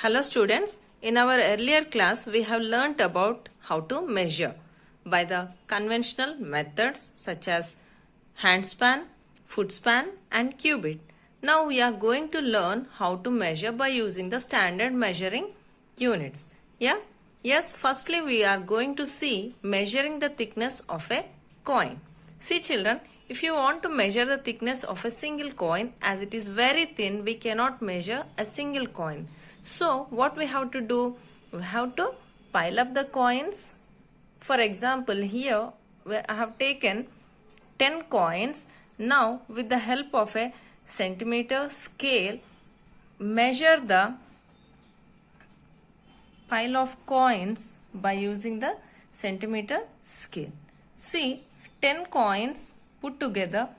Hello students, in our earlier class we have learnt about how to measure by the conventional methods such as handspan, footspan and cubit. Now we are going to learn how to measure by using the standard measuring units. Yeah? Yes, firstly we are going to see measuring the thickness of a coin. See children, if you want to measure the thickness of a single coin, as it is very thin, we cannot measure a single coin. So what we have to do? We have to pile up the coins. For example, here I have taken 10 coins. Now with the help of a centimeter scale, measure the pile of coins by using the centimeter scale. See, 10 coins put together,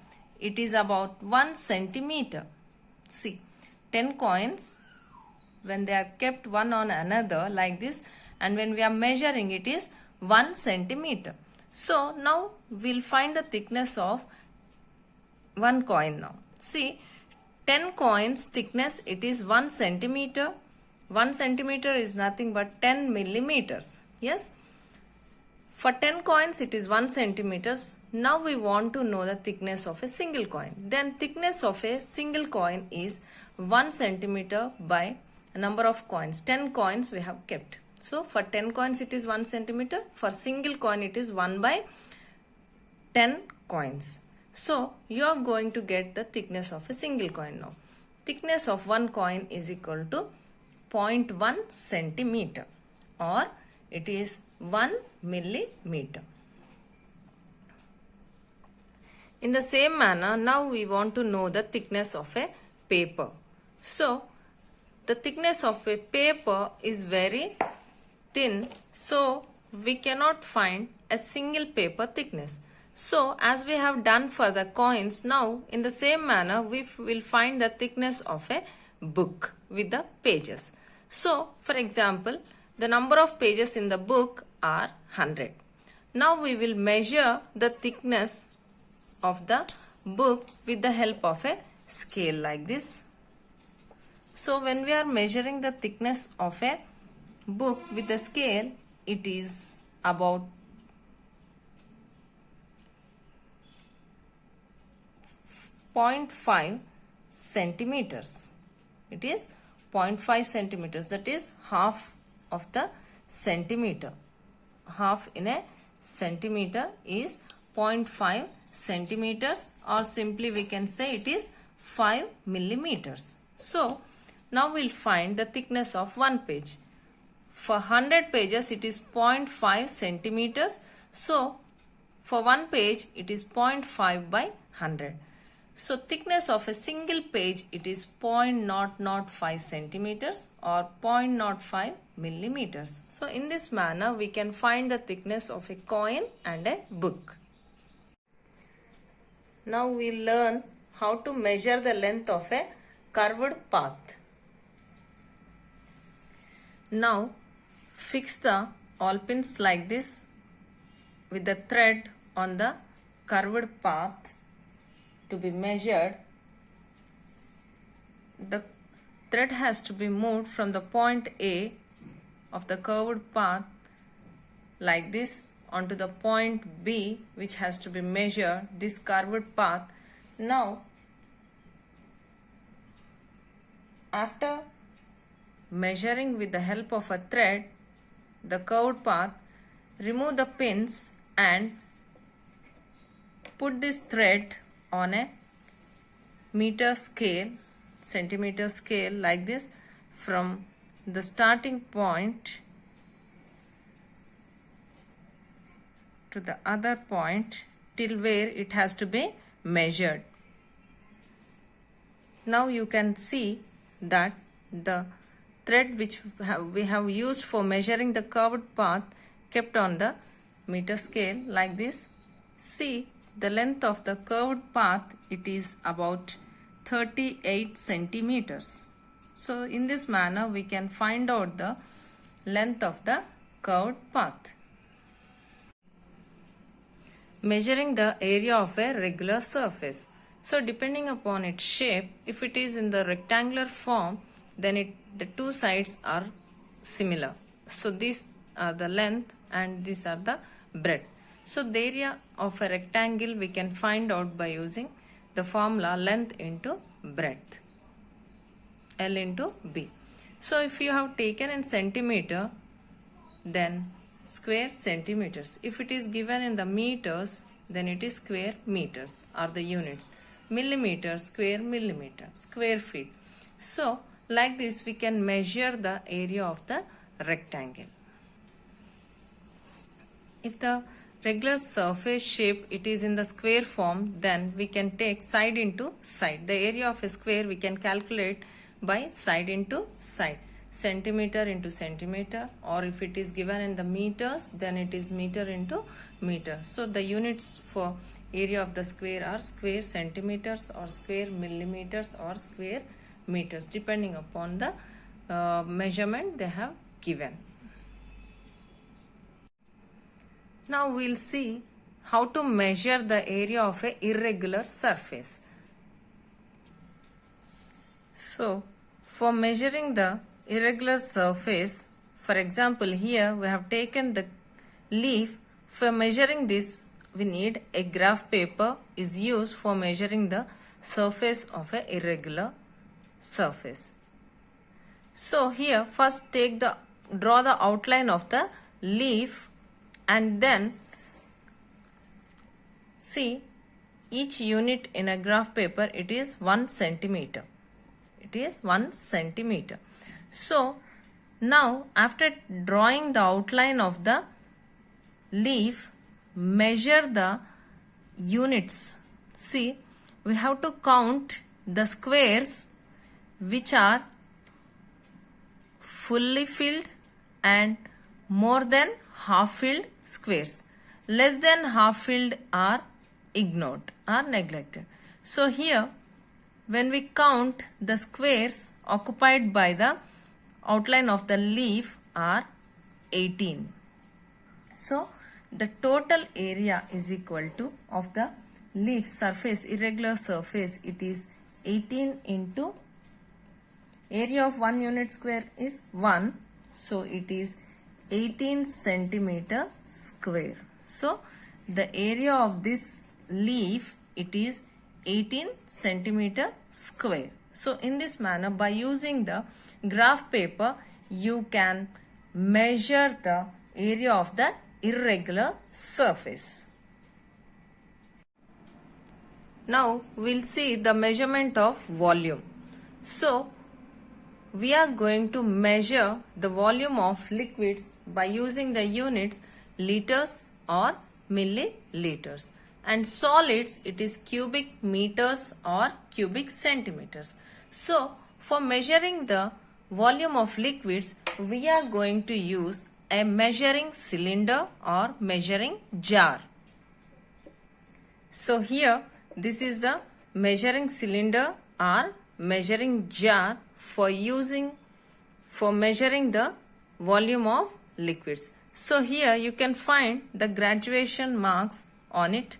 it is about 1 centimeter. See, 10 coins, when they are kept one on another like this, and when we are measuring, it is 1 centimeter. So now we'll find the thickness of one coin now. See, 10 coins thickness, it is 1 centimeter. 1 centimeter is nothing but 10 millimeters. Yes. For 10 coins, it is 1 centimeters. Now we want to know the thickness of a single coin. Then thickness of a single coin is 1 centimeter by number of coins. 10 coins we have kept. So for 10 coins, it is 1 centimeter. For single coin, it is 1 by 10 coins. So you are going to get the thickness of a single coin now. Thickness of one coin is equal to 0.1 centimeter, or it is 1 millimeter. In the same manner, now we want to know the thickness of a paper. So the thickness of a paper is very thin, so we cannot find a single paper thickness. So as we have done for the coins, now in the same manner we will find the thickness of a book with the pages. So for example, the number of pages in the book are 100. Now we will measure the thickness of the book with the help of a scale like this. So when we are measuring the thickness of a book with the scale, it is about 0.5 centimeters. It is 0.5 centimeters, that is half of the centimeter. Half in a centimeter is 0.5 centimeters, or simply we can say it is 5 millimeters. So now we'll find the thickness of one page. For 100 pages, it is 0.5 centimeters. So for one page, it is 0.5 by 100. So thickness of a single page, it is 0.005 centimeters or 0.05 millimeters. So in this manner, we can find the thickness of a coin and a book. Now we learn how to measure the length of a curved path. Now fix the all pins like this with the thread on the curved path to be measured. The thread has to be moved from the point A of the curved path like this onto the point B, which has to be measured, this curved path. Now after measuring with the help of a thread the curved path, remove the pins and put this thread on a meter scale, centimeter scale like this, from the starting point to the other point till where it has to be measured. Now you can see that the thread which we have used for measuring the curved path kept on the meter scale like this. See, the length of the curved path, it is about 38 centimeters. So in this manner we can find out the length of the curved path. Measuring the area of a regular surface. So depending upon its shape, if it is in the rectangular form, then the two sides are similar. So these are the length and these are the breadth. So the area of a rectangle we can find out by using the formula length into breadth, L into B. So if you have taken in centimeter, then square centimeters. If it is given in the meters, then it is square meters are the units. Millimeter, square millimeter, square feet. So like this we can measure the area of the rectangle. If the regular surface shape it is in the square form, then we can take side into side. The area of a square we can calculate by side into side. Centimeter into centimeter, or if it is given in the meters, then it is meter into meter. So the units for area of the square are square centimeters or square millimeters or square meters, depending upon the measurement they have given. Now we'll see how to measure the area of a irregular surface. So for measuring the irregular surface, for example, here we have taken the leaf. For measuring this, we need a graph paper is used for measuring the surface of a irregular surface. So here first draw the outline of the leaf, and then see each unit in a graph paper, it is 1 centimeter. It is 1 centimeter. So now after drawing the outline of the leaf, measure the units. See, we have to count the squares which are fully filled and more than half filled squares. Less than half filled are ignored, are neglected. So here when we count the squares occupied by the outline of the leaf are 18. So the total area is equal to of the leaf surface, irregular surface, it is 18 into area of 1 unit square is 1. So it is 18 centimeter square. So the area of this leaf, it is 18 centimeter square. So in this manner, by using the graph paper, you can measure the area of the irregular surface. Now we'll see the measurement of volume. So we are going to measure the volume of liquids by using the units liters or milliliters, and solids it is cubic meters or cubic centimeters. So for measuring the volume of liquids, we are going to use a measuring cylinder or measuring jar. So here this is the measuring cylinder or measuring jar for measuring the volume of liquids. So here you can find the graduation marks on it.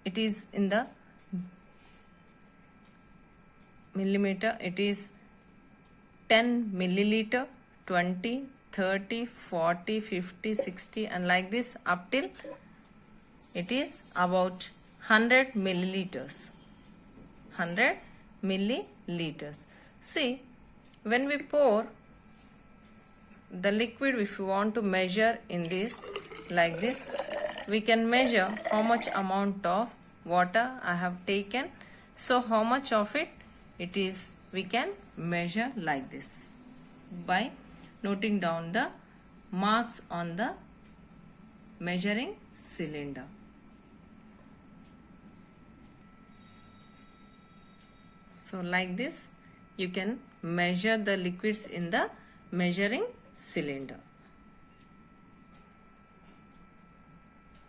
It is in the millimeter, it is 10 milliliter, 20, 30, 40, 50, 60 and like this up till it is about 100 milliliters. 100 milliliters. See, when we pour the liquid, if you want to measure in this like this, we can measure how much amount of water I have taken. So how much of it is, we can measure like this by noting down the marks on the measuring cylinder. So like this you can measure the liquids in the measuring cylinder.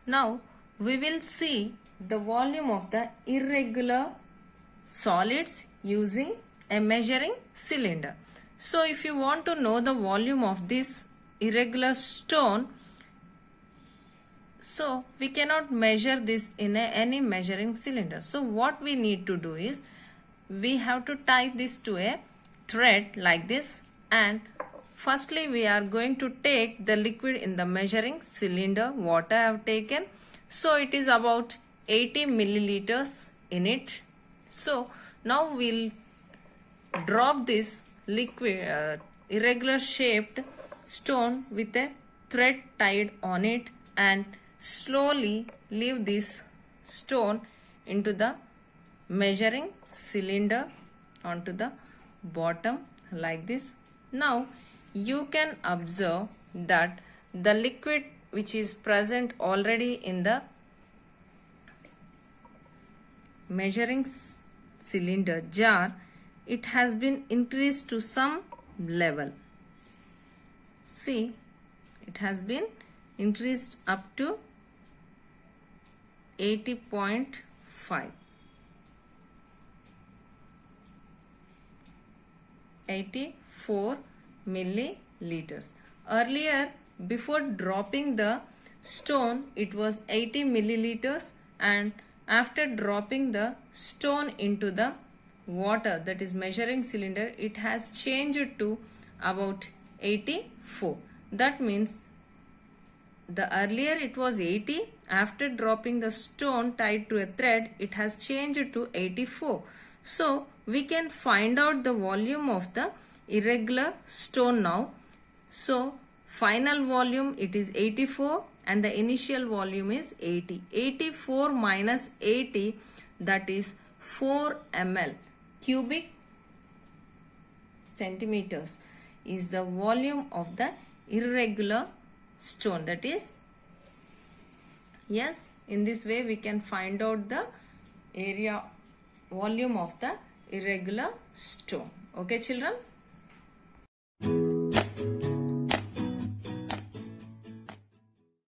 Now we will see the volume of the irregular solids using a measuring cylinder. So if you want to know the volume of this irregular stone, so we cannot measure this in any measuring cylinder. So what we need to do is, we have to tie this to a thread like this, and firstly we are going to take the liquid in the measuring cylinder what I have taken. So it is about 80 milliliters in it. So now we'll drop this liquid irregular shaped stone with a thread tied on it and slowly leave this stone into the measuring cylinder onto the bottom like this. Now you can observe that the liquid which is present already in the measuring cylinder jar, it has been increased to some level. See, it has been increased up to 80.5. 84 milliliters. Earlier, before dropping the stone, it was 80 milliliters, and after dropping the stone into the water, that is measuring cylinder, it has changed to about 84. That means the earlier it was 80, after dropping the stone tied to a thread, it has changed to 84. So we can find out the volume of the irregular stone now. So final volume, it is 84 and the initial volume is 80. 84 minus 80, that is 4 ml. Cubic centimeters is the volume of the irregular stone. That is, yes, in this way we can find out the area volume of the irregular stone. Okay children?